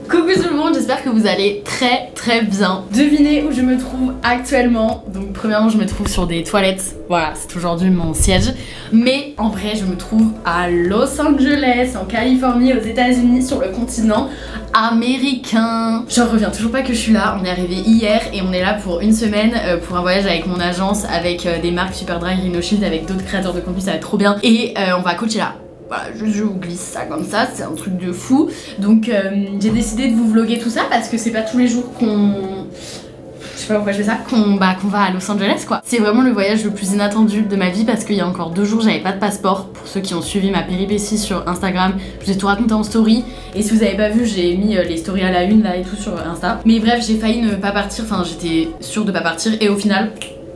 Coucou tout le monde, j'espère que vous allez très bien. Devinez où je me trouve actuellement. Donc premièrement je me trouve sur des toilettes. Voilà, c'est aujourd'hui mon siège. Mais en vrai je me trouve à Los Angeles, en Californie, aux États-Unis, sur le continent américain. J'en reviens toujours pas que je suis là. On est arrivé hier et on est là pour une semaine pour un voyage avec mon agence, avec des marques Superdry, Rhino Shield, avec d'autres créateurs de contenu, ça va être trop bien. Et on va coacher là. Voilà, je vous glisse ça comme ça, c'est un truc de fou. Donc j'ai décidé de vous vlogger tout ça parce que c'est pas tous les jours qu'on... Je sais pas pourquoi je fais ça, qu'on va à Los Angeles quoi. C'est vraiment le voyage le plus inattendu de ma vie parce qu'il y a encore 2 jours j'avais pas de passeport. Pour ceux qui ont suivi ma péripétie sur Instagram, je vous ai tout raconté en story. Et si vous avez pas vu, j'ai mis les stories à la une là et tout sur Insta. Mais bref, j'ai failli ne pas partir, enfin j'étais sûre de pas partir et au final...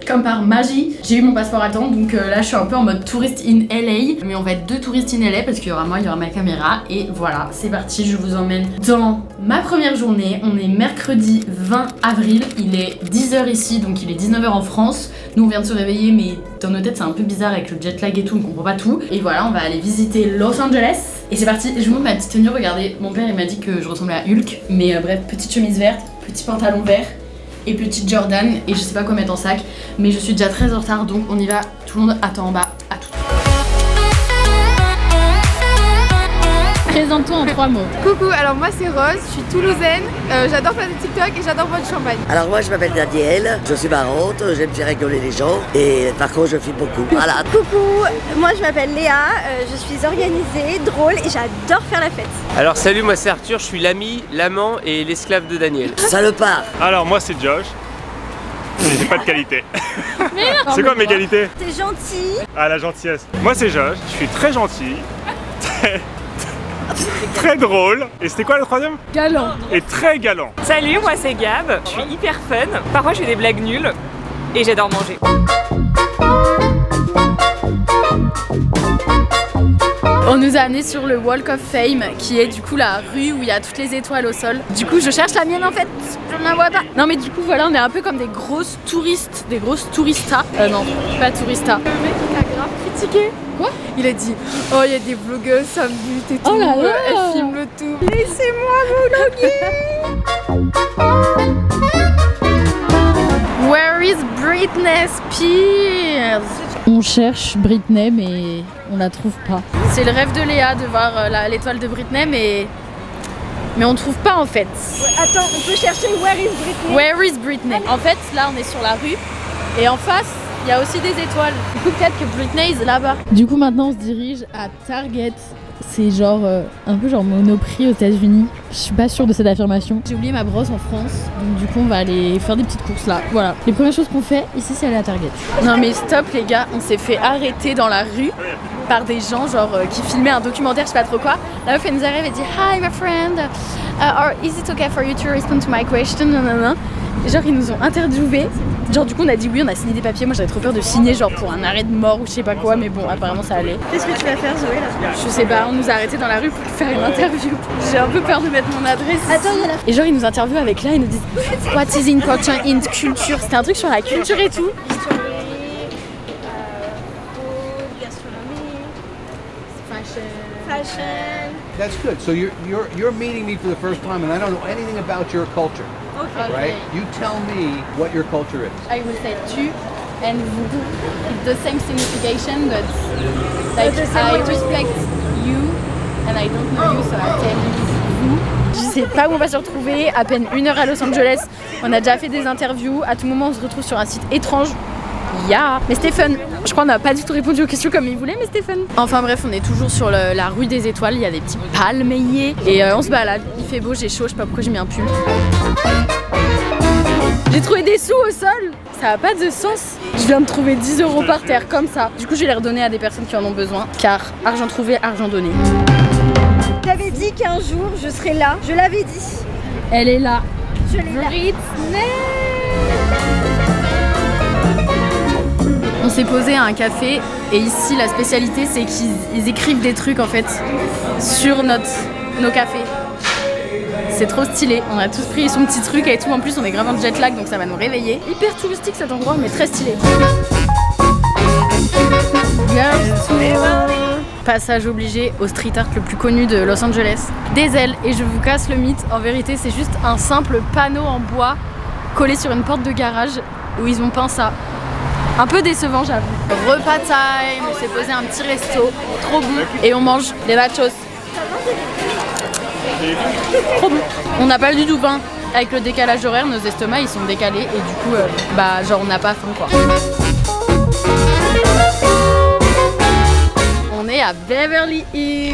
Comme par magie, j'ai eu mon passeport à temps, donc là je suis un peu en mode touriste in LA. Mais on va être 2 touristes in LA parce qu'il y aura moi, il y aura ma caméra. Et voilà, c'est parti, je vous emmène dans ma première journée. On est mercredi 20 avril, il est 10h ici, donc il est 19h en France. Nous on vient de se réveiller, mais dans nos têtes c'est un peu bizarre avec le jet lag et tout, on comprend pas tout. Et voilà, on va aller visiter Los Angeles. Et c'est parti, je vous montre ma petite tenue, regardez. Mon père il m'a dit que je ressemblais à Hulk. Mais bref, petite chemise verte, petit pantalon vert et petite Jordan, et je sais pas quoi mettre en sac, mais je suis déjà très en retard, donc on y va. Tout le monde attend en bas, à tout. Présente-toi en 3 mots. Coucou, alors moi c'est Rose, je suis toulousaine, j'adore faire des TikTok et j'adore boire du champagne. Alors moi je m'appelle Danielle, je suis marrante, j'aime faire rigoler les gens et par contre je filme beaucoup. Voilà. Coucou, moi je m'appelle Léa, je suis organisée, drôle et j'adore faire la fête. Alors salut, moi c'est Arthur, je suis l'ami, l'amant et l'esclave de Daniel. Salopard. Alors moi c'est Josh. J'ai pas de qualité. C'est quoi mes qualités? T'es gentil. Ah, la gentillesse. Moi c'est Josh, je suis très gentil, très drôle. Et c'était quoi le troisième? Galant. Et très galant. Salut, moi c'est Gab, je suis hyper fun, parfois je fais des blagues nulles et j'adore manger. On nous a amené sur le Walk of Fame, qui est du coup la rue où il y a toutes les étoiles au sol. Du coup je cherche la mienne en fait, je n'en vois pas. Non mais du coup voilà, on est un peu comme des grosses touristes, des grosses touristas. Non, pas touristas. Le mec il a grave critiqué. Quoi? Il a dit, oh il y a des vlogueuses, ça me bute et tout, Oh là là. elles filment le tout. Laissez-moi vlogger. Where is Britney Spears? On cherche Britney mais on la trouve pas. C'est le rêve de Léa de voir l'étoile de Britney mais on trouve pas en fait. Attends, on peut chercher Where is Britney? Where is Britney? En fait là on est sur la rue et en face il y a aussi des étoiles. Du coup peut-être que Britney est là-bas. Du coup maintenant on se dirige à Target. C'est genre un peu genre Monoprix aux États-Unis. Je suis pas sûre de cette affirmation. J'ai oublié ma brosse en France, donc du coup on va aller faire des petites courses là. Voilà. Les premières choses qu'on fait ici c'est aller à Target. Non mais stop les gars, on s'est fait arrêter dans la rue par des gens genre qui filmaient un documentaire, je sais pas trop quoi. La meuf elle nous arrive et dit hi my friend, or is it okay for you to respond to my question? Nanana. Et genre ils nous ont interviewés. Genre du coup on a dit oui, on a signé des papiers. Moi j'avais trop peur de signer genre pour un arrêt de mort ou je sais pas quoi, mais bon apparemment ça allait. Qu'est-ce que tu vas faire Zoé là? Je sais pas, on nous a arrêtés dans la rue pour faire une interview. J'ai un peu peur de mettre mon adresse. Attends, il y a la... Et genre ils nous interviewent avec là, ils nous disent what is important in culture. C'était un truc sur la culture et tout. Historique, food, gastronomie, fashion. That's good. So you're meeting me for the first time, and I don't know anything about your culture. Okay. Right? You tell me what your culture is. I will say tu and vous. It's the same signification, but like I respect you and I don't know you, so I tell you vous. Je sais pas où on va se retrouver, à peine 1 heure à Los Angeles. On a déjà fait des interviews, à tout moment on se retrouve sur un site étrange. Mais Stéphane, je crois qu'on n'a pas du tout répondu aux questions comme il voulait, mais Stéphane. Enfin bref, on est toujours sur la rue des étoiles, il y a des petits palmiers et on se balade. Il fait beau, j'ai chaud, je sais pas pourquoi j'ai mis un pull. J'ai trouvé des sous au sol, ça a pas de sens. Je viens de trouver 10 € par terre comme ça. Du coup je vais les redonner à des personnes qui en ont besoin, car argent trouvé, argent donné. J'avais dit qu'un jour je serais là, je l'avais dit. Elle est là. Je l'ai là. Britney. On s'est posé à un café et ici la spécialité c'est qu'ils écrivent des trucs en fait sur nos cafés. C'est trop stylé, on a tous pris son petit truc et tout, en plus on est grave en jet lag donc ça va nous réveiller. Hyper touristique cet endroit mais très stylé. Passage obligé au street art le plus connu de Los Angeles. Des ailes, et je vous casse le mythe, en vérité c'est juste un simple panneau en bois collé sur une porte de garage où ils ont peint ça. Un peu décevant j'avoue. Repas time, j'ai posé un petit resto, trop bon. Et on mange des nachos. Trop bon. On n'a pas du tout faim. Avec le décalage horaire, nos estomacs ils sont décalés et du coup, bah genre on n'a pas faim quoi. On est à Beverly Hills.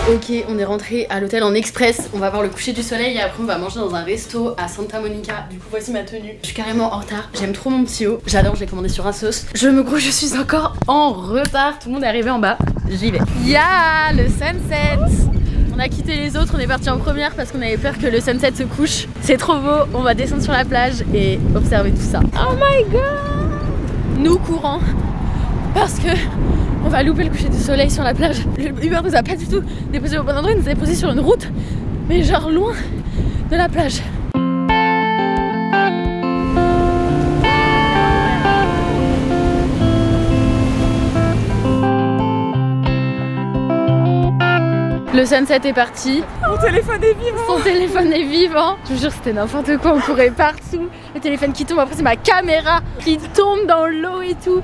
Ok, on est rentré à l'hôtel en express. On va voir le coucher du soleil et après on va manger dans un resto à Santa Monica. Du coup voici ma tenue. Je suis carrément en retard. J'aime trop mon petit haut. J'adore, je l'ai commandé sur Asos. Je me crois que je suis encore en retard. Tout le monde est arrivé en bas. J'y vais. Ya, le sunset. On a quitté les autres, on est parti en première parce qu'on avait peur que le sunset se couche. C'est trop beau, on va descendre sur la plage et observer tout ça. Oh my god! Nous courons parce que on va louper le coucher du soleil sur la plage. Le Uber nous a pas du tout déposé au bon endroit, il nous a déposé sur une route, mais genre loin de la plage. Le sunset est parti. Mon téléphone est vivant. Son téléphone est vivant. Je vous jure c'était n'importe quoi, on courait partout. Le téléphone qui tombe, après c'est ma caméra qui tombe dans l'eau et tout.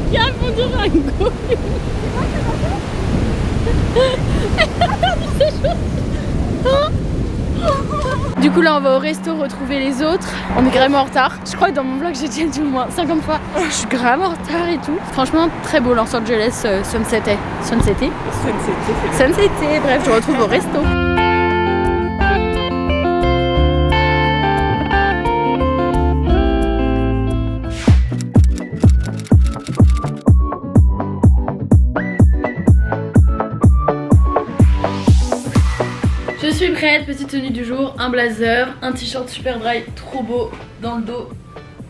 Il y a mon dieu un gorille. Du coup là on va au resto retrouver les autres. On est grave en retard. Je crois que dans mon vlog j'ai dit au moins 50 fois je suis grave en retard et tout. Franchement très beau Los Angeles sunseté. Bref je retrouve au resto. Je suis prête, petite tenue du jour, un blazer, un t-shirt super dry, trop beau dans le dos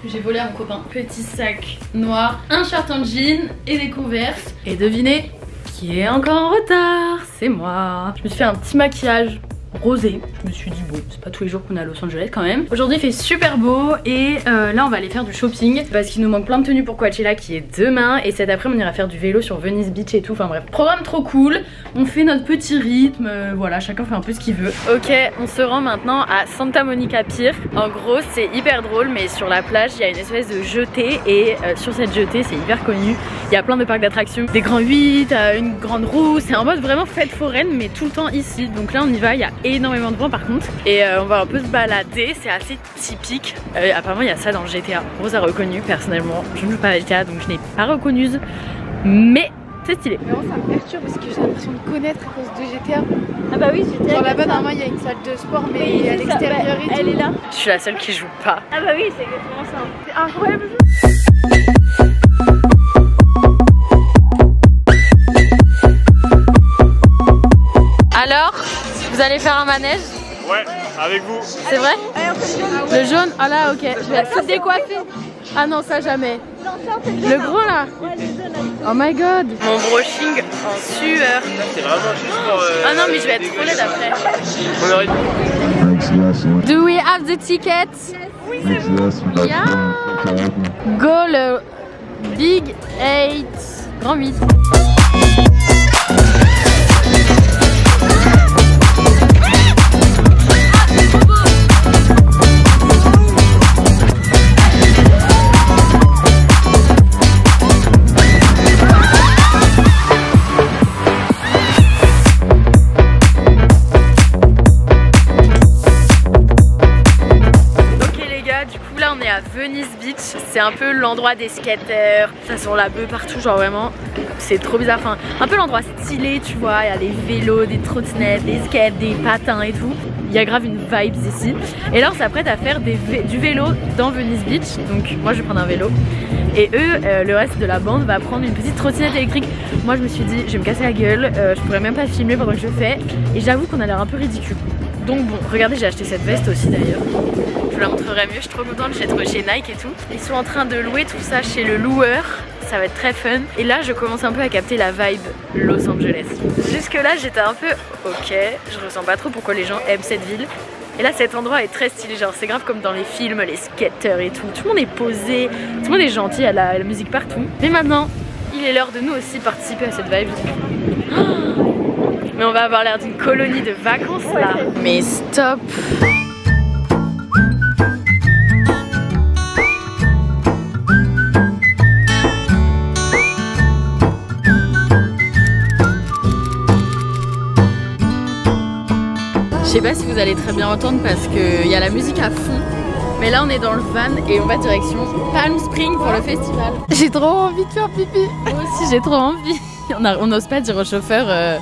que j'ai volé à mon copain. Petit sac noir, un short en jean et des Converse. Et devinez qui est encore en retard, c'est moi. Je me suis fait un petit maquillage rosé. Je me suis dit bon, c'est pas tous les jours qu'on est à Los Angeles quand même. Aujourd'hui il fait super beau et là on va aller faire du shopping parce qu'il nous manque plein de tenues pour Coachella qui est demain et cet après on ira faire du vélo sur Venice Beach et tout. Enfin bref, programme trop cool. On fait notre petit rythme, voilà, chacun fait un peu ce qu'il veut. Ok, on se rend maintenant à Santa Monica Pier. En gros c'est hyper drôle mais sur la plage il y a une espèce de jetée et sur cette jetée c'est hyper connu. Il y a plein de parcs d'attractions, des grands 8, une grande roue, c'est en mode vraiment fête foraine mais tout le temps ici. Donc là on y va, il y a énormément de vent par contre et on va un peu se balader, c'est assez typique. Apparemment il y a ça dans GTA. Rose a reconnu, personnellement je ne joue pas à GTA donc je n'ai pas reconnu mais c'est stylé. Mais moi ça me perturbe parce que j'ai l'impression de connaître à cause de GTA. Ah bah oui, GTA. Genre là-bas normalement il y a une salle de sport mais oui, à l'extérieur et tout. Elle est là. Je suis la seule qui joue pas. Ah bah oui c'est exactement ça. C'est incroyable. Alors, vous allez faire un manège? Ouais, avec vous. C'est vrai? Le jaune? Ah là, ok. Je vais être toute décoiffée. Ah non, ça jamais. Le gros là? Oh my god. Mon brushing en sueur. C'est vraiment juste pour. Ah non, mais je vais être trop laide après. On aurait... Do we have the tickets? Oui, c'est bon. Yeah. Go le Big 8. Grand 8. À Venice Beach, c'est un peu l'endroit des skateurs, ça sent la beuh partout, genre vraiment c'est trop bizarre, enfin un peu l'endroit stylé tu vois, il y a des vélos, des trottinettes, des skates, des patins et tout, il y a grave une vibe ici et là on s'apprête à faire du vélo dans Venice Beach, donc moi je vais prendre un vélo et eux, le reste de la bande va prendre une petite trottinette électrique. Moi je me suis dit je vais me casser la gueule, je pourrais même pas filmer pendant que je fais et j'avoue qu'on a l'air un peu ridicule. Donc bon, regardez j'ai acheté cette veste aussi d'ailleurs. Je vous la montrerai mieux, je suis trop contente, j'ai trouvé chez Nike et tout. Ils sont en train de louer tout ça chez le loueur. Ça va être très fun. Et là, je commence un peu à capter la vibe Los Angeles. Jusque là, j'étais un peu ok. Je ressens pas trop pourquoi les gens aiment cette ville. Et là, cet endroit est très stylé. Genre, c'est grave comme dans les films, les skateurs et tout. Tout le monde est posé, tout le monde est gentil, il y a la musique partout. Mais maintenant, il est l'heure de nous aussi participer à cette vibe. Oh, mais on va avoir l'air d'une colonie de vacances là. Mais stop! Je sais pas si vous allez très bien entendre parce qu'il y a la musique à fond. Mais là on est dans le van et on va direction Palm Springs pour le festival. J'ai trop envie de faire pipi. Moi aussi j'ai trop envie. On n'ose pas dire au chauffeur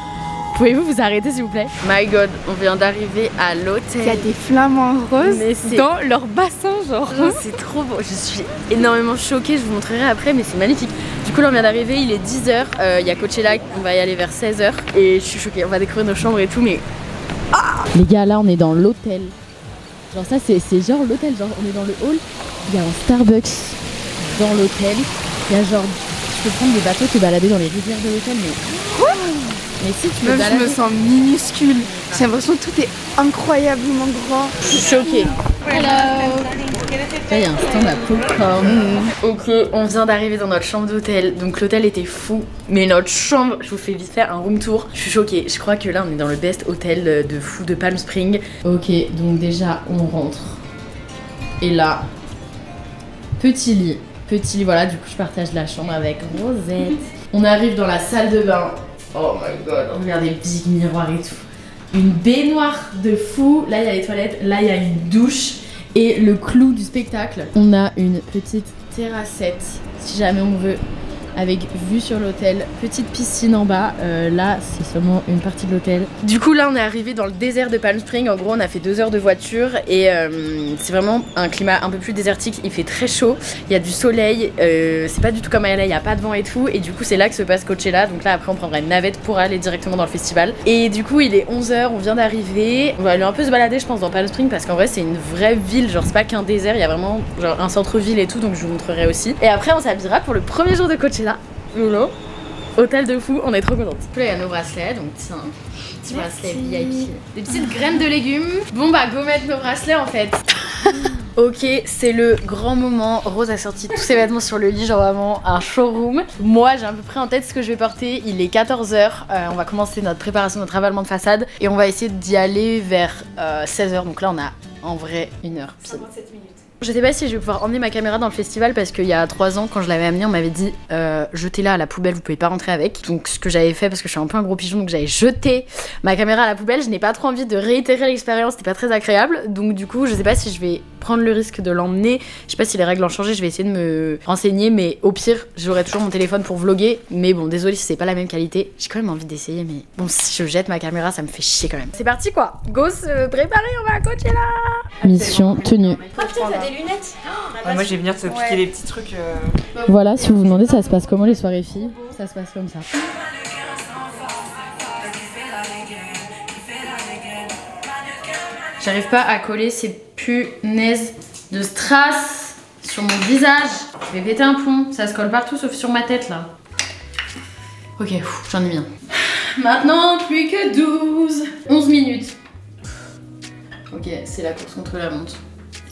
pouvez-vous vous arrêter s'il vous plaît? My god, on vient d'arriver à l'hôtel. Il y a des flamants roses dans leur bassin genre. C'est trop beau, je suis énormément choquée, je vous montrerai après mais c'est magnifique. Du coup là on vient d'arriver, il est 10h, il y a Coachella, on va y aller vers 16h. Et je suis choquée, on va découvrir nos chambres et tout mais... Ah les gars là on est dans l'hôtel. Genre ça c'est genre l'hôtel, genre on est dans le hall. Il y a un Starbucks dans l'hôtel. Il y a genre, tu peux prendre des bateaux, te balader dans les rivières de l'hôtel mais... Mais si tu peux balader... Je me sens minuscule. J'ai l'impression que tout est incroyablement grand. Je suis choquée. Hello. Là il y a un stand à popcorn. Ok, on vient d'arriver dans notre chambre d'hôtel. Donc l'hôtel était fou. Mais notre chambre, je vous fais vite faire un room tour. Je suis choquée. Je crois que là on est dans le best hôtel de fou de Palm Springs. Ok, donc déjà on rentre. Et là, petit lit. Petit lit, voilà, du coup je partage la chambre avec Rosette. On arrive dans la salle de bain. Oh my god, regardez, big miroir et tout. Une baignoire de fou. Là il y a les toilettes, là il y a une douche. Et le clou du spectacle, on a une petite terrassette si jamais on veut, avec vue sur l'hôtel, petite piscine en bas. Là c'est seulement une partie de l'hôtel. Du coup là on est arrivé dans le désert de Palm Springs. En gros on a fait 2 heures de voiture et c'est vraiment un climat un peu plus désertique. Il fait très chaud, il y a du soleil, c'est pas du tout comme à LA, il n'y a pas de vent et tout. Et du coup c'est là que se passe Coachella. Donc là après on prendra une navette pour aller directement dans le festival. Et du coup il est 11h, on vient d'arriver. On va aller un peu se balader je pense dans Palm Springs parce qu'en vrai c'est une vraie ville. Genre c'est pas qu'un désert, il y a vraiment genre un centre-ville et tout. Donc je vous montrerai aussi. Et après on s'habillera pour le premier jour de Coachella. Lolo, hôtel de fou, on est trop contente. Là il y a nos bracelets, donc tiens, petit bracelet VIP. Des petites graines de légumes. Bon bah go mettre nos bracelets en fait. Ok, c'est le grand moment. Rose a sorti tous ses vêtements sur le lit, genre vraiment un showroom. Moi j'ai à peu près en tête ce que je vais porter. Il est 14h, on va commencer notre préparation, notre ravalement de façade. Et on va essayer d'y aller vers 16h. Donc là on a en vrai 1 heure pile. 57 minutes. Je sais pas si je vais pouvoir emmener ma caméra dans le festival parce qu'il y a 3 ans quand je l'avais amenée on m'avait dit jetez-la à la poubelle, vous pouvez pas rentrer avec. Donc ce que j'avais fait parce que je suis un peu un gros pigeon donc j'avais jeté ma caméra à la poubelle. Je n'ai pas trop envie de réitérer l'expérience, c'était pas très agréable. Donc du coup je sais pas si je vais prendre le risque de l'emmener. Je sais pas si les règles ont changé, je vais essayer de me renseigner mais au pire j'aurai toujours mon téléphone pour vlogger. Mais bon désolé si c'est pas la même qualité. J'ai quand même envie d'essayer mais bon si je jette ma caméra ça me fait chier quand même. C'est parti quoi, go se préparer, on va à Coachella. Mission tenue. Lunettes. Ouais, moi je vais venir te piquer les petits trucs. Voilà, si vous vous demandez ça se passe comment les soirées filles, ça se passe comme ça. J'arrive pas à coller ces punaises de strass sur mon visage. Je vais péter un plomb, ça se colle partout sauf sur ma tête là. Ok, j'en ai bien. Maintenant, plus que 11 minutes. Ok, c'est la course contre la montre.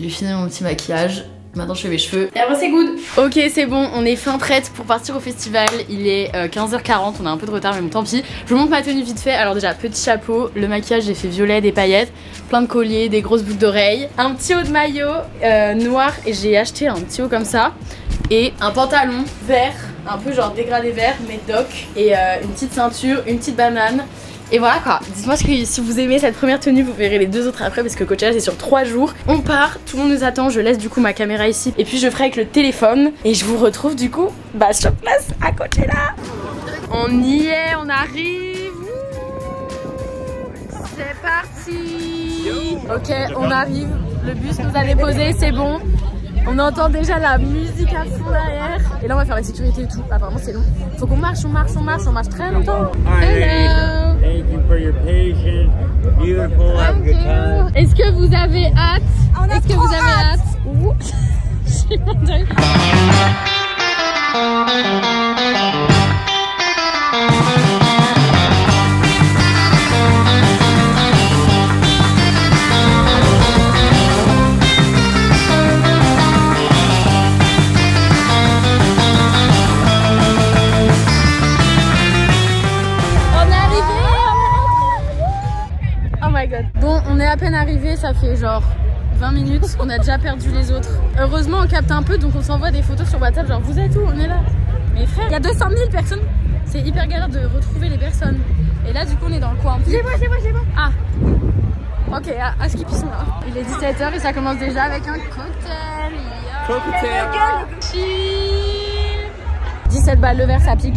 J'ai fini mon petit maquillage. Maintenant je fais mes cheveux. Et après c'est good. Ok c'est bon, on est fin prête pour partir au festival. Il est 15h40, on a un peu de retard mais bon tant pis. Je vous montre ma tenue vite fait. Alors déjà petit chapeau, le maquillage j'ai fait violet, des paillettes, plein de colliers, des grosses boucles d'oreilles, un petit haut de maillot noir et j'ai acheté un petit haut comme ça. Et un pantalon vert, un peu genre dégradé vert mais doc. Et une petite ceinture, une petite banane. Et voilà quoi, dites-moi si vous aimez cette première tenue, vous verrez les 2 autres après parce que Coachella c'est sur 3 jours. On part, tout le monde nous attend, je laisse du coup ma caméra ici et puis je ferai avec le téléphone. Et je vous retrouve du coup sur place à Coachella. On y est, on arrive. C'est parti. Ok, on arrive, le bus nous a déposé, c'est bon. On entend déjà la musique à fond derrière. Et là on va faire la sécurité et tout. Apparemment c'est long. Faut qu'on marche, on marche très longtemps. Hello. Thank you for your patience. Beautiful, have a good time. Est-ce que vous avez hâte? Est-ce que vous avez hâte? J'ai mon deuil. Bon, on est à peine arrivé, ça fait genre 20 minutes, on a déjà perdu les autres. Heureusement, on capte un peu, donc on s'envoie des photos sur WhatsApp, genre vous êtes où? On est là. Mais frère, il y a 200 000 personnes, c'est hyper galère de retrouver les personnes. Et là, du coup, on est dans le coin. C'est moi. Ah, ok, à Skip, ils sont là. Il est 17h et ça commence déjà avec un cocktail. Cocktail. Chill. 17 balles le verre, ça pique.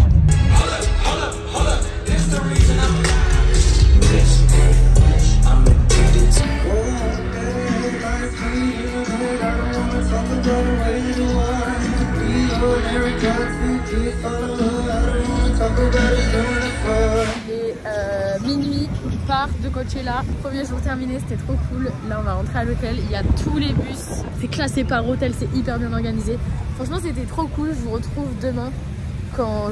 Minuit, on part de Coachella. Premier jour terminé, c'était trop cool. Là on va rentrer à l'hôtel, il y a tous les bus. C'est classé par hôtel, c'est hyper bien organisé. Franchement c'était trop cool, je vous retrouve demain quand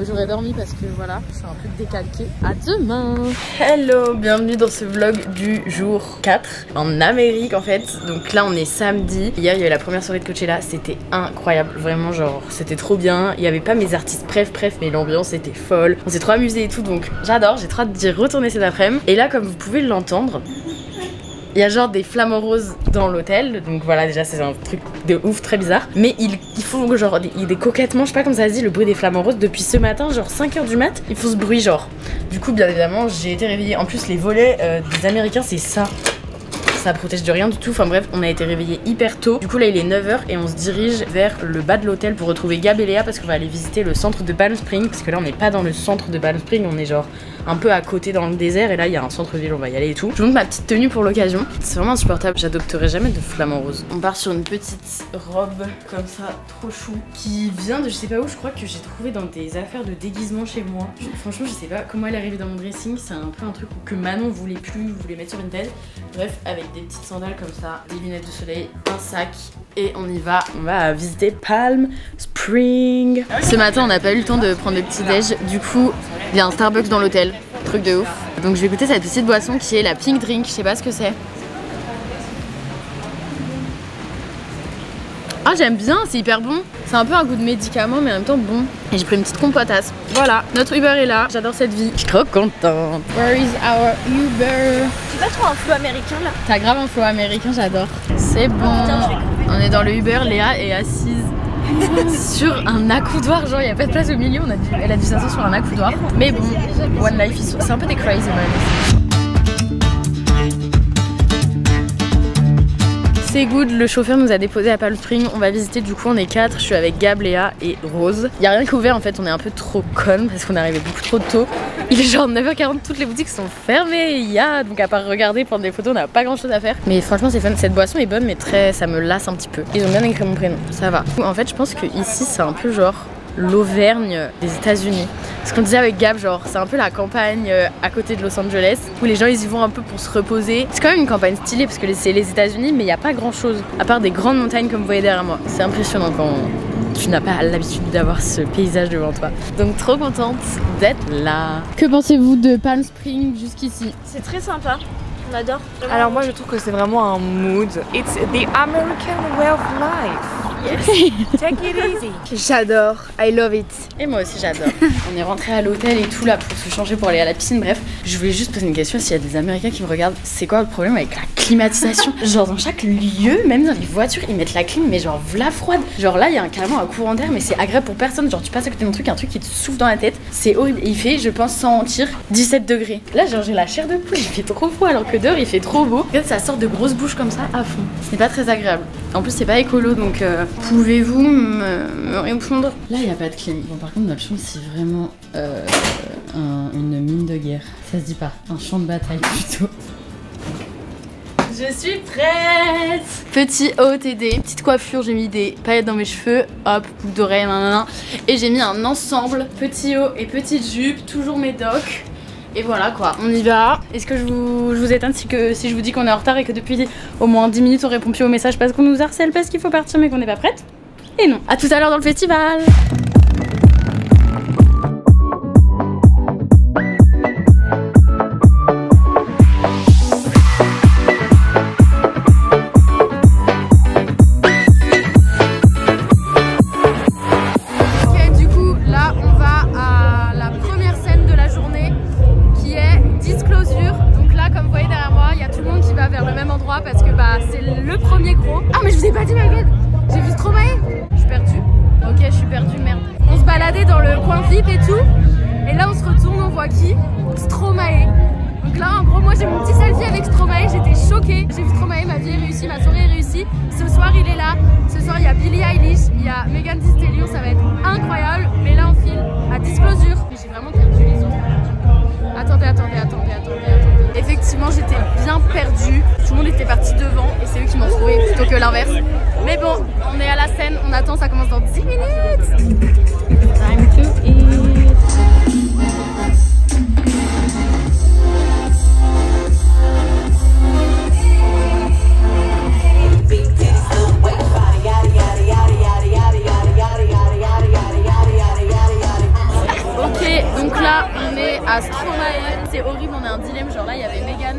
j'aurai dormi parce que voilà, je suis un peu décalquée. À demain. Hello, bienvenue dans ce vlog du jour 4 en Amérique en fait. Donc là on est samedi. Hier il y a eu la première soirée de Coachella, c'était incroyable. Vraiment genre c'était trop bien. Il n'y avait pas mes artistes bref mais l'ambiance était folle. On s'est trop amusé et tout donc j'adore. J'ai trop hâte d'y retourner cet après-midi. Et là comme vous pouvez l'entendre, il y a genre des flamants roses dans l'hôtel, donc voilà déjà c'est un truc de ouf très bizarre. Mais il faut genre des coquettements, je sais pas comment ça se dit, le bruit des flamants roses depuis ce matin, genre 5h du mat, il faut ce bruit genre. Du coup bien évidemment j'ai été réveillée, en plus les volets des Américains c'est ça. Ça protège de rien du tout, enfin bref on a été réveillés hyper tôt. Du coup là il est 9h et on se dirige vers le bas de l'hôtel pour retrouver Gab et Léa parce qu'on va aller visiter le centre de Palm Springs. Parce que là on n'est pas dans le centre de Palm Springs, on est genre un peu à côté dans le désert et là il y a un centre-ville, on va y aller et tout. Je vous montre ma petite tenue pour l'occasion. C'est vraiment insupportable, j'adopterai jamais de flamant rose. On part sur une petite robe comme ça, trop chou, qui vient de je sais pas où, je crois que j'ai trouvé dans des affaires de déguisement chez moi. Franchement je sais pas comment elle est arrivée dans mon dressing, c'est un peu un truc que Manon voulait plus, voulait mettre sur Vinted. Bref, avec des petites sandales comme ça, des lunettes de soleil, un sac et on y va. On va visiter Palm Springs. Ce matin on n'a pas eu le temps de prendre le petit déj, du coup il y a un Starbucks dans l'hôtel, truc de ouf. Donc je vais goûter cette petite boisson qui est la Pink Drink, je sais pas ce que c'est. Ah j'aime bien, c'est hyper bon. C'est un peu un goût de médicament mais en même temps bon. Et j'ai pris une petite compotasse. Voilà, notre Uber est là, j'adore cette vie. Je suis trop contente. Where is our Uber? J'ai pas trop un flow américain là. T'as grave un flow américain, j'adore. C'est bon. On est dans le Uber, Léa est assise sur un accoudoir, genre il n'y a pas de place au milieu, elle a dû s'asseoir sur un accoudoir. Mais bon, One Life, c'est un peu des crazy man. C'est good, le chauffeur nous a déposé à Palm Springs, on va visiter, du coup on est 4, je suis avec Gab, Léa et Rose. Il n'y a rien qui est ouvert en fait, on est un peu trop connes parce qu'on est arrivé beaucoup trop tôt. Il est genre 9h40, toutes les boutiques sont fermées, donc à part regarder, prendre des photos, on n'a pas grand chose à faire. Mais franchement c'est fun, cette boisson est bonne mais ça me lasse un petit peu. Ils ont bien écrit mon prénom, ça va. En fait je pense que ici c'est un peu genre l'Auvergne des États-Unis. Ce qu'on disait avec Gab, genre c'est un peu la campagne à côté de Los Angeles où les gens ils y vont un peu pour se reposer. C'est quand même une campagne stylée parce que c'est les États-Unis mais il n'y a pas grand chose à part des grandes montagnes comme vous voyez derrière moi. C'est impressionnant quand tu n'as pas l'habitude d'avoir ce paysage devant toi. Donc trop contente d'être là. Que pensez-vous de Palm Springs jusqu'ici? C'est très sympa. On adore. Alors moi je trouve que c'est vraiment un mood. It's the American way of life. Yes. Take it easy. J'adore, I love it. Et moi aussi j'adore. On est rentré à l'hôtel et tout là pour se changer pour aller à la piscine. Bref, je voulais juste poser une question s'il y a des Américains qui me regardent. C'est quoi le problème avec la climatisation? Genre dans chaque lieu, même dans les voitures, ils mettent la clim mais genre v'là froide. Genre là il y a carrément un courant d'air mais c'est agréable pour personne. Genre tu passes à côté d'un truc, un truc qui te souffle dans la tête. C'est horrible. Et il fait, je pense sans mentir, 17 degrés. Là genre j'ai la chair de poule, il fait trop froid alors que dehors il fait trop beau. Regarde ça sort de grosses bouches comme ça à fond. Ce n'est pas très agréable. En plus c'est pas écolo donc pouvez-vous me répondre? Là il n'y a pas de clim. Bon par contre notre chambre c'est vraiment une mine de guerre. Ça se dit pas. Un champ de bataille plutôt. Je suis prête. Petit OOTD, petite coiffure, j'ai mis des paillettes dans mes cheveux, hop, boucle d'oreille, et j'ai mis un ensemble, petit haut et petite jupe, toujours mes docs. Et voilà quoi, on y va. Est-ce que je vous éteins si je vous dis qu'on est en retard et que depuis au moins 10 minutes on répond plus aux messages parce qu'on nous harcèle, parce qu'il faut partir mais qu'on n'est pas prête? Et non, à tout à l'heure dans le festival. Parce que bah c'est le premier gros. Ah mais je vous ai pas dit my god, j'ai vu Stromae. Je suis perdue. Ok je suis perdue, merde. On se baladait dans le coin VIP et tout. Et là on se retourne, on voit qui? Stromae. Donc là en gros moi j'ai mon petit selfie avec Stromae, j'étais choquée. J'ai vu Stromae, ma vie est réussie, ma soirée est réussie. Ce soir il est là. Ce soir il y a Billie Eilish, il y a Megan Thee Stallion, ça va être incroyable. Mais là on file à Disclosure. Mais j'ai vraiment perdu les autres. Attendez. Effectivement j'étais bien perdue. Tout le monde était parti devant et c'est eux qui m'ont trouvé plutôt que l'inverse. Mais bon, on est à la scène, on attend, ça commence dans 10 minutes. Time to eat. Ok, donc là on est à Stromae. C'est horrible, on a un dilemme. Genre là il y avait Megan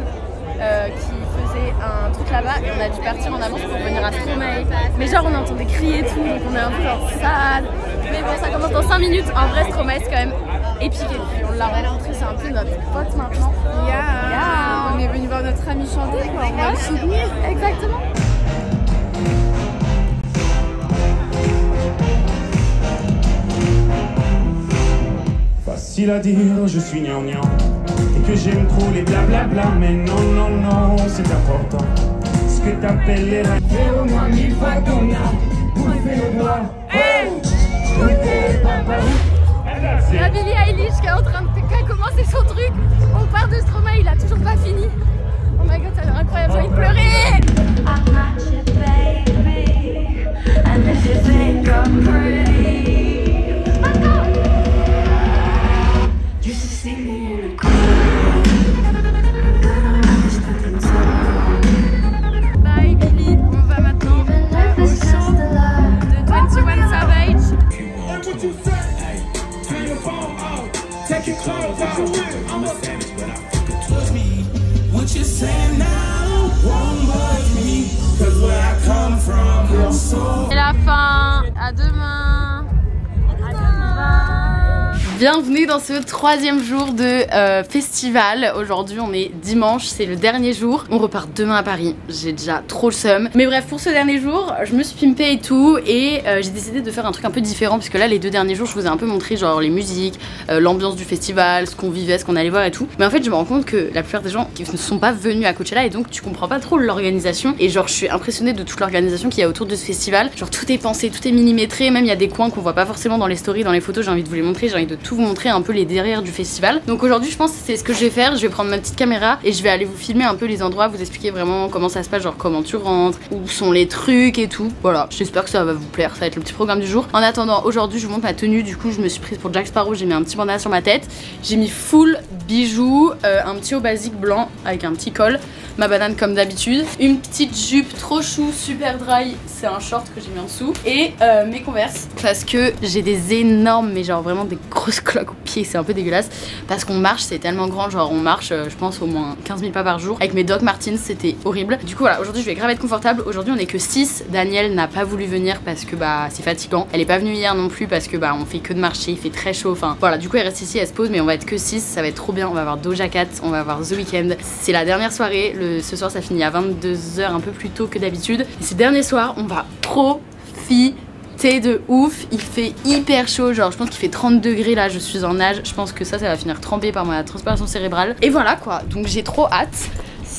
qui faisait un truc là-bas et on a dû partir en avance pour venir à Stromae. Mais genre on entendait crier et tout, donc on est un peu genre sad. Mais bon, ça commence dans 5 minutes. En vrai Stromae c'est quand même épique et puis on l'a rencontré, c'est un peu notre pote maintenant. Yeah. On est venu voir notre ami chanter quoi, on va le soutenir. Exactement. Facile à dire, je suis gnangnan et que j'aime trop les blablabla, mais non, c'est important. Ce que t'appelles les rêves. Fais au moins 1000 fois ton âme, poussez le doigt. Il y a Billie Eilish qui est en train de commencer son truc. On part de Stromae, il a toujours pas fini. Oh my god, ça a l'air incroyable, j'ai envie de pleurer. Bye Billy, on va maintenant au chant de 21 Savage. Et la fin, à demain. Bienvenue dans ce 3e jour de festival. Aujourd'hui on est dimanche, c'est le dernier jour. On repart demain à Paris, j'ai déjà trop le seum. Mais bref, pour ce dernier jour, je me suis pimpée et tout. Et j'ai décidé de faire un truc un peu différent. Puisque là les 2 derniers jours je vous ai un peu montré genre les musiques, l'ambiance du festival, ce qu'on vivait, ce qu'on allait voir et tout. Mais en fait je me rends compte que la plupart des gens qui ne sont pas venus à Coachella. Et donc tu comprends pas trop l'organisation. Et genre je suis impressionnée de toute l'organisation qu'il y a autour de ce festival. Genre tout est pensé, tout est millimétré. Même il y a des coins qu'on voit pas forcément dans les stories, dans les photos. J'ai envie de vous les montrer, j'ai envie de tout vous montrer un peu les derrière du festival. Donc aujourd'hui je pense que c'est ce que je vais faire. Je vais prendre ma petite caméra et je vais aller vous filmer un peu les endroits, vous expliquer vraiment comment ça se passe, genre comment tu rentres, où sont les trucs et tout. Voilà, j'espère que ça va vous plaire, ça va être le petit programme du jour. En attendant, aujourd'hui je vous montre ma tenue. Du coup je me suis prise pour Jack Sparrow, j'ai mis un petit bandana sur ma tête, j'ai mis full bijoux, un petit haut basique blanc avec un petit col, ma banane comme d'habitude, une petite jupe trop chou, super dry, c'est un short que j'ai mis en dessous, et mes Converse parce que j'ai des énormes, mais genre vraiment des grosses cloques aux pieds, c'est un peu dégueulasse parce qu'on marche, c'est tellement grand, genre on marche je pense au moins 15 000 pas par jour avec mes Doc Martens, c'était horrible. Du coup voilà, aujourd'hui je vais grave être confortable. Aujourd'hui on est que 6, Daniel n'a pas voulu venir parce que bah c'est fatigant, elle est pas venue hier non plus parce que bah on fait que de marcher, il fait très chaud, enfin voilà, du coup elle reste ici, elle se pose, mais on va être que 6, ça va être trop bien. On va avoir Doja Cat, on va avoir The Weeknd, c'est la dernière soirée, ce soir ça finit à 22 h, un peu plus tôt que d'habitude, et c'est le dernier soir, on va profiter de ouf. Il fait hyper chaud, genre je pense qu'il fait 30 degrés là, je suis en nage, je pense que ça va finir trempé par ma transpiration cérébrale. Et voilà quoi, donc j'ai trop hâte.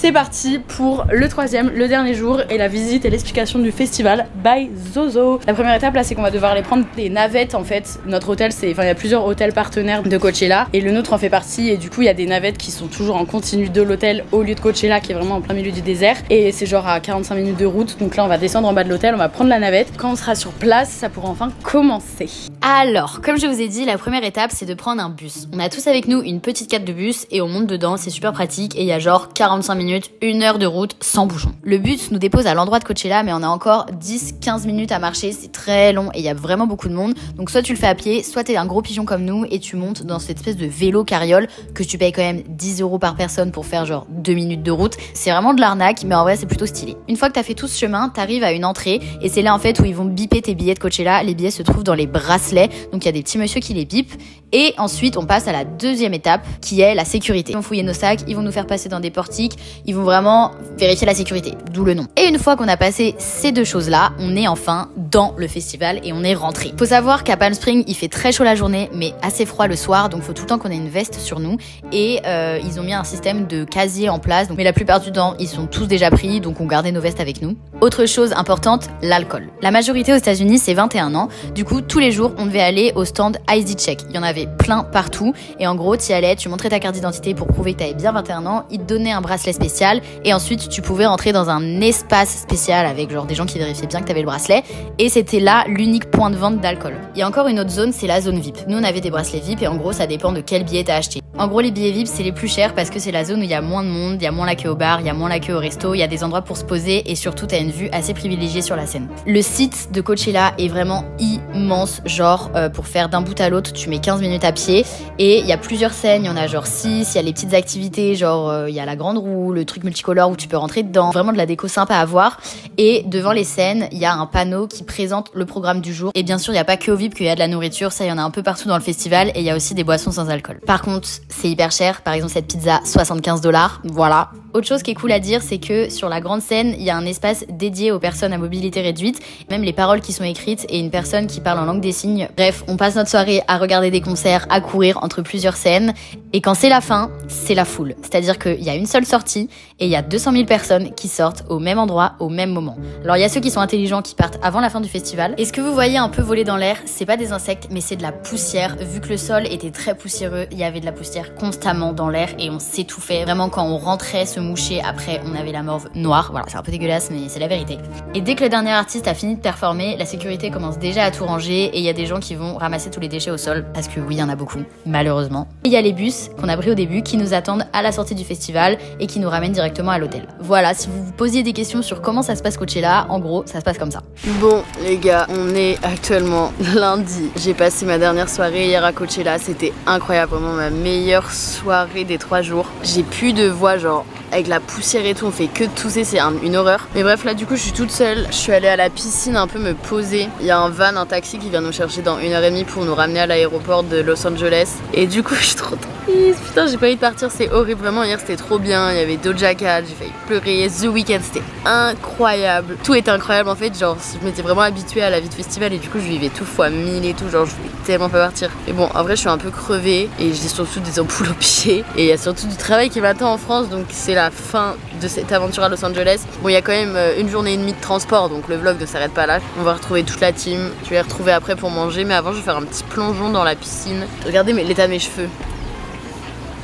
c'est parti pour le troisième, le dernier jour et la visite et l'explication du festival by Zozo. La première étape là, c'est qu'on va devoir aller prendre des navettes en fait. Notre hôtel, il y a plusieurs hôtels partenaires de Coachella et le nôtre en fait partie et du coup il y a des navettes qui sont toujours en continu de l'hôtel au lieu de Coachella qui est vraiment en plein milieu du désert et c'est genre à 45 minutes de route. Donc là on va descendre en bas de l'hôtel, on va prendre la navette. Quand on sera sur place, ça pourra enfin commencer. Alors, comme je vous ai dit, la première étape c'est de prendre un bus. On a tous avec nous une petite carte de bus et on monte dedans, c'est super pratique et il y a genre 45 minutes, 1 heure de route sans bouchon. Le bus nous dépose à l'endroit de Coachella mais on a encore 10-15 minutes à marcher, c'est très long et il y a vraiment beaucoup de monde. Donc soit tu le fais à pied, soit t'es un gros pigeon comme nous et tu montes dans cette espèce de vélo carriole que tu payes quand même 10 € par personne pour faire genre 2 minutes de route. C'est vraiment de l'arnaque mais en vrai c'est plutôt stylé. Une fois que t'as fait tout ce chemin, t'arrives à une entrée et c'est là en fait où ils vont biper tes billets de Coachella. Les billets se trouvent dans les bracelets, donc il y a des petits messieurs qui les bipent. Et ensuite, on passe à la deuxième étape, qui est la sécurité. Ils vont fouiller nos sacs, ils vont nous faire passer dans des portiques, ils vont vraiment vérifier la sécurité, d'où le nom. Et une fois qu'on a passé ces deux choses-là, on est enfin dans le festival et on est rentré. Faut savoir qu'à Palm Springs, il fait très chaud la journée, mais assez froid le soir, donc faut tout le temps qu'on ait une veste sur nous. Et ils ont mis un système de casier en place, donc, mais la plupart du temps, ils sont tous déjà pris, donc on gardait nos vestes avec nous. Autre chose importante, l'alcool. La majorité aux États-Unis, c'est 21 ans. Du coup, tous les jours, on devait aller au stand ID Check. Il y en avait plein partout et en gros tu y allais, tu montrais ta carte d'identité pour prouver que tu avais bien 21 ans, ils te donnaient un bracelet spécial et ensuite tu pouvais rentrer dans un espace spécial avec genre des gens qui vérifiaient bien que tu avais le bracelet et c'était là l'unique point de vente d'alcool. Il y a encore une autre zone, c'est la zone VIP. Nous on avait des bracelets VIP et en gros ça dépend de quel billet t'as acheté. En gros les billets VIP c'est les plus chers parce que c'est la zone où il y a moins de monde, il y a moins la queue au bar, il y a moins la queue au resto, il y a des endroits pour se poser et surtout t'as une vue assez privilégiée sur la scène. Le site de Coachella est vraiment immense, genre pour faire d'un bout à l'autre tu mets 15 minutes à pied. Et il y a plusieurs scènes, il y en a genre 6, il y a les petites activités, genre il y a la grande roue, le truc multicolore où tu peux rentrer dedans, vraiment de la déco sympa à voir. Et devant les scènes, il y a un panneau qui présente le programme du jour. Et bien sûr, il n'y a pas que au VIP qu'il y a de la nourriture, ça il y en a un peu partout dans le festival et il y a aussi des boissons sans alcool. Par contre, c'est hyper cher, par exemple cette pizza, 75 $, voilà. Autre chose qui est cool à dire, c'est que sur la grande scène, il y a un espace dédié aux personnes à mobilité réduite, même les paroles qui sont écrites et une personne qui parle en langue des signes. Bref, on passe notre soirée à regarder des concerts, à courir entre plusieurs scènes et quand c'est la fin, c'est la foule. C'est-à-dire qu'il y a une seule sortie et il y a 200 000 personnes qui sortent au même endroit, au même moment. Alors il y a ceux qui sont intelligents qui partent avant la fin du festival et ce que vous voyez un peu voler dans l'air, c'est pas des insectes mais c'est de la poussière. Vu que le sol était très poussiéreux, il y avait de la poussière constamment dans l'air et on s'étouffait. Vraiment quand on rentrait se moucher, après on avait la morve noire. Voilà, c'est un peu dégueulasse mais c'est la vérité. Et dès que le dernier artiste a fini de performer, la sécurité commence déjà à tout ranger et il y a des gens qui vont ramasser tous les déchets au sol parce que oui, il y en a beaucoup, malheureusement. Il y a les bus qu'on a pris au début qui nous attendent à la sortie du festival et qui nous ramènent directement à l'hôtel. Voilà, si vous vous posiez des questions sur comment ça se passe Coachella, en gros, ça se passe comme ça. Bon les gars, on est actuellement lundi. J'ai passé ma dernière soirée hier à Coachella, c'était incroyable, vraiment ma meilleure soirée des 3 jours. J'ai plus de voix, genre avec la poussière et tout, on fait que de tousser, c'est une horreur. Mais bref, là du coup je suis toute seule, je suis allée à la piscine un peu me poser. Il y a un van, un taxi qui vient nous chercher dans 1h30 pour nous ramener à l'aéroport de Los Angeles. Et du coup je suis trop triste, putain j'ai pas envie de partir, c'est horrible, vraiment hier c'était trop bien. Il y avait Doja Cat, j'ai failli pleurer, The Weeknd, c'était incroyable. Tout était incroyable en fait, genre je m'étais vraiment habituée à la vie de festival et du coup je vivais tout fois 1000 et tout, genre je voulais tellement pas partir. Mais bon, en vrai je suis un peu crevée et j'ai surtout des ampoules aux pieds. Et il y a surtout du travail qui m'attend en France, donc c'est la fin de cette aventure à Los Angeles. Bon, il y a quand même 1 journée et demie de transport, donc le vlog ne s'arrête pas là. On va retrouver toute la team, je vais les retrouver après pour manger, mais avant je vais faire un petit plongeon dans la piscine. Regardez l'état de mes cheveux.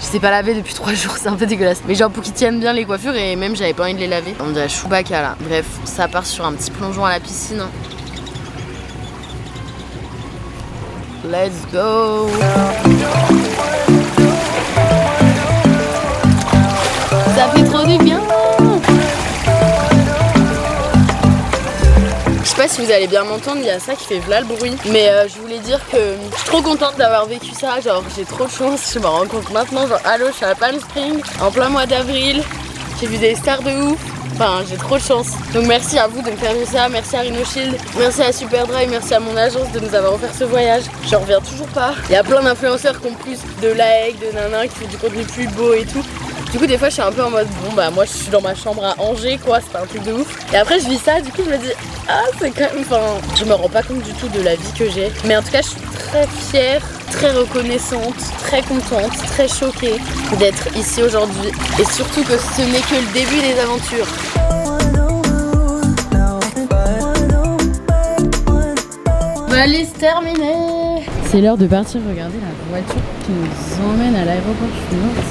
Je sais pas laver depuis 3 jours, c'est un peu dégueulasse. Mais genre pour qu'ils tiennent bien les coiffures et même j'avais pas envie de les laver. On dirait Chewbacca là. Bref, ça part sur un petit plongeon à la piscine. Let's go. Ça fait trop du bien. Je sais pas si vous allez bien m'entendre, il y a ça qui fait v'là le bruit. Mais je voulais dire que je suis trop contente d'avoir vécu ça. Genre j'ai trop de chance, je me rends compte maintenant. Genre allô, je suis à Palm Springs en plein mois d'avril. J'ai vu des stars de ouf. Enfin, j'ai trop de chance. Donc merci à vous de me faire vivre ça, merci à Rhino Shield, merci à Superdrive, merci à mon agence de nous avoir offert ce voyage. J'en reviens toujours pas. Il y a plein d'influenceurs qui ont plus de likes, de nanas, qui font du contenu plus beau et tout. Du coup des fois je suis un peu en mode bon bah moi je suis dans ma chambre à Angers quoi, c'est pas un truc de ouf. Et après je vis ça, du coup je me dis ah c'est quand même, enfin je me rends pas compte du tout de la vie que j'ai. Mais en tout cas je suis très fière, très reconnaissante, très contente, très choquée d'être ici aujourd'hui. Et surtout que ce n'est que le début des aventures. Valise terminée. C'est l'heure de partir regarder la voiture qui nous emmène à l'aéroport. Je suis morte.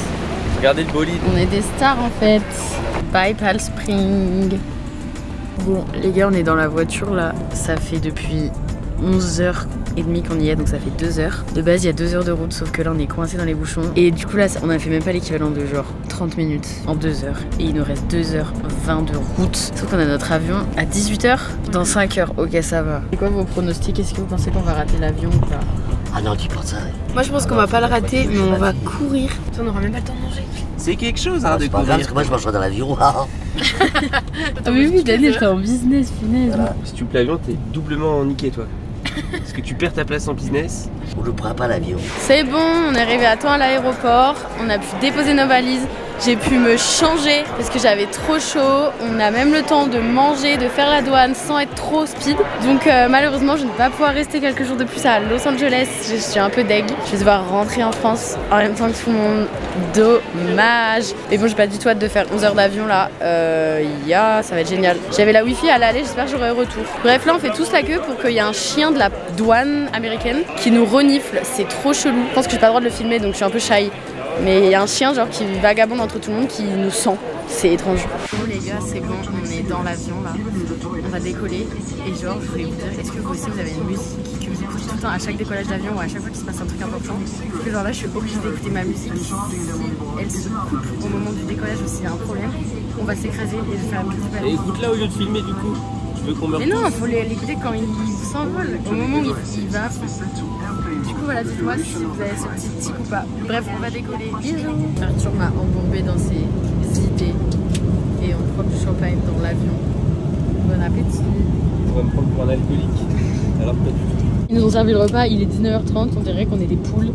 Regardez le bolide. On est des stars en fait. Bye Pal Spring. Bon les gars, on est dans la voiture là. Ça fait depuis 11h30 qu'on y est, donc ça fait 2 heures. De base il y a 2 heures de route, sauf que là on est coincé dans les bouchons. Et du coup là on a fait même pas l'équivalent de genre 30 minutes en 2 heures. Et il nous reste 2h20 de route. Sauf qu'on a notre avion à 18h dans 5 heures. Ok ça va. C'est quoi vos pronostics? Est-ce que vous pensez qu'on va rater l'avion ou pas? Ah non, tu penses ça? Moi je pense qu'on va pas le rater, mais on va courir. On aura même pas le temps de manger. C'est quelque chose hein, de C'est pas grave, courir. parce que moi je mangerai dans l'avion. Ah oui, Daniel, t'es en business, punaise. Voilà. Si tu loupes l'avion, t'es doublement niqué toi. Parce que tu perds ta place en business. On ne prend pas l'avion. C'est bon, on est arrivé à temps à l'aéroport. On a pu déposer nos valises. J'ai pu me changer parce que j'avais trop chaud. On a même le temps de manger, de faire la douane sans être trop speed. Donc malheureusement, je ne vais pas pouvoir rester quelques jours de plus à Los Angeles. Je suis un peu deg. Je vais devoir rentrer en France en même temps que tout le monde. Dommage. Mais bon, j'ai pas du tout hâte de faire 11 heures d'avion là. Ça va être génial. J'avais la wifi à l'aller, j'espère que j'aurai un retour. Bref, là on fait tous la queue pour qu'il y ait un chien de la douane américaine qui nous renifle. C'est trop chelou. Je pense que j'ai pas le droit de le filmer donc je suis un peu shy. Mais il y a un chien genre qui vagabonde entre tout le monde qui nous sent. C'est étrange. Bon les gars, c'est bon, on est dans l'avion là. On va décoller. Et genre, je voulais vous dire, est-ce que vous aussi vous avez une musique que vous écoutez tout le temps à chaque décollage d'avion ou à chaque fois qu'il se passe un truc important? Parce que genre là, je suis obligée d'écouter ma musique. Si elle se coupe au moment du décollage ou s'il y a un problème, on va s'écraser et je vais faire un petit peu. Et écoute là au lieu de filmer du coup. Tu veux qu'on meure? Mais non, il faut l'écouter quand il s'envole. Au moment où il va. Du coup voilà, dites-moi si vous avez ce petit tic ou pas. Bref, on va décoller. Bisous. Arthur m'a embourbé dans ses idées et on prend du champagne dans l'avion. Bon appétit. On va me prendre pour un alcoolique. Alors pas du tout. Ils nous ont servi le repas, il est 19h30, on dirait qu'on est des poules.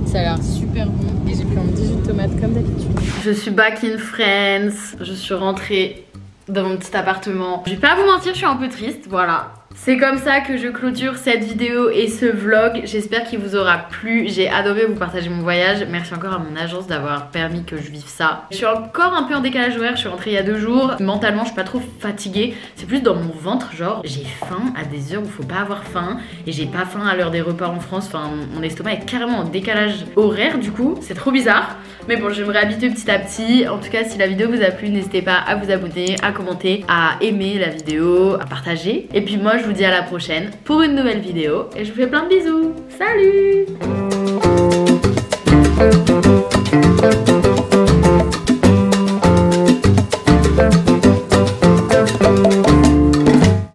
Ça a l'air super bon et j'ai pris un 18 tomates comme d'habitude. Je suis back in France. Je suis rentrée dans mon petit appartement. Je vais pas vous mentir, je suis un peu triste, voilà. C'est comme ça que je clôture cette vidéo et ce vlog. J'espère qu'il vous aura plu. J'ai adoré vous partager mon voyage. Merci encore à mon agence d'avoir permis que je vive ça. Je suis encore un peu en décalage horaire. Je suis rentrée il y a 2 jours. Mentalement, je suis pas trop fatiguée. C'est plus dans mon ventre, genre j'ai faim à des heures où faut pas avoir faim. Et j'ai pas faim à l'heure des repas en France. Enfin, mon estomac est carrément en décalage horaire du coup. C'est trop bizarre. Mais bon, je vais me réhabituer petit à petit. En tout cas, si la vidéo vous a plu, n'hésitez pas à vous abonner, à commenter, à aimer la vidéo, à partager. Et puis moi, je vous dis à la prochaine pour une nouvelle vidéo. Et je vous fais plein de bisous. Salut!